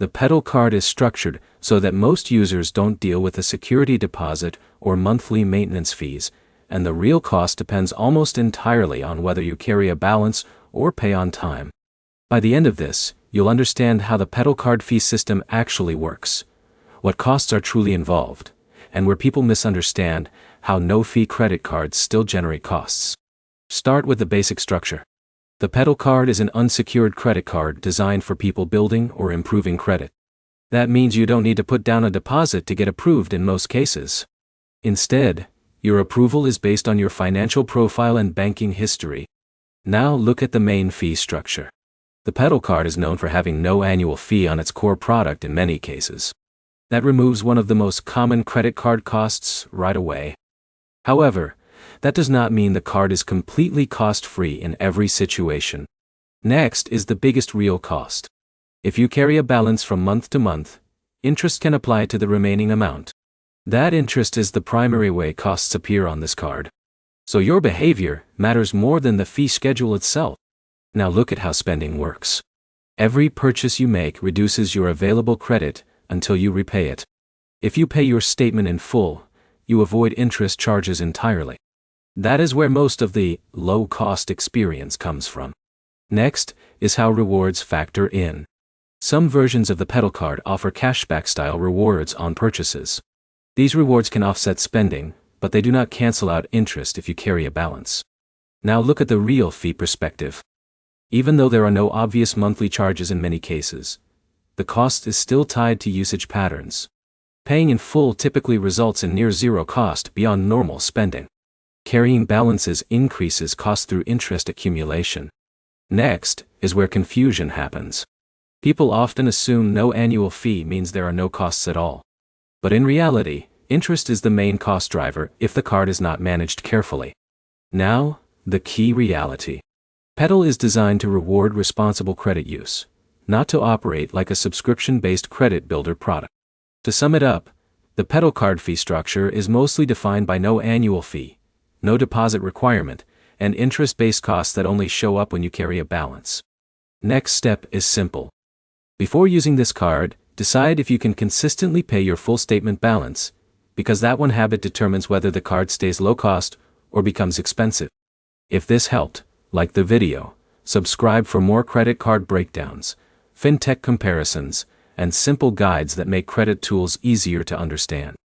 The Petal card is structured so that most users don't deal with a security deposit or monthly maintenance fees, and the real cost depends almost entirely on whether you carry a balance or pay on time. By the end of this, you'll understand how the Petal card fee system actually works, what costs are truly involved, and where people misunderstand how no-fee credit cards still generate costs. Start with the basic structure. The Petal card is an unsecured credit card designed for people building or improving credit. That means you don't need to put down a deposit to get approved in most cases. Instead, your approval is based on your financial profile and banking history. Now look at the main fee structure. The Petal card is known for having no annual fee on its core product in many cases. That removes one of the most common credit card costs right away. However, that does not mean the card is completely cost-free in every situation. Next is the biggest real cost. If you carry a balance from month to month, interest can apply to the remaining amount. That interest is the primary way costs appear on this card. So your behavior matters more than the fee schedule itself. Now look at how spending works. Every purchase you make reduces your available credit until you repay it. If you pay your statement in full, you avoid interest charges entirely. That is where most of the low-cost experience comes from. Next is how rewards factor in. Some versions of the Petal card offer cashback-style rewards on purchases. These rewards can offset spending, but they do not cancel out interest if you carry a balance. Now look at the real fee perspective. Even though there are no obvious monthly charges in many cases, the cost is still tied to usage patterns. Paying in full typically results in near zero cost beyond normal spending. Carrying balances increases cost through interest accumulation. Next is where confusion happens. People often assume no annual fee means there are no costs at all. But in reality, interest is the main cost driver if the card is not managed carefully. Now, the key reality. Petal is designed to reward responsible credit use, not to operate like a subscription-based credit builder product. To sum it up, the Petal card fee structure is mostly defined by no annual fee, no deposit requirement, and interest-based costs that only show up when you carry a balance. Next step is simple. Before using this card, decide if you can consistently pay your full statement balance, because that one habit determines whether the card stays low cost or becomes expensive. If this helped, like the video, subscribe for more credit card breakdowns, fintech comparisons, and simple guides that make credit tools easier to understand.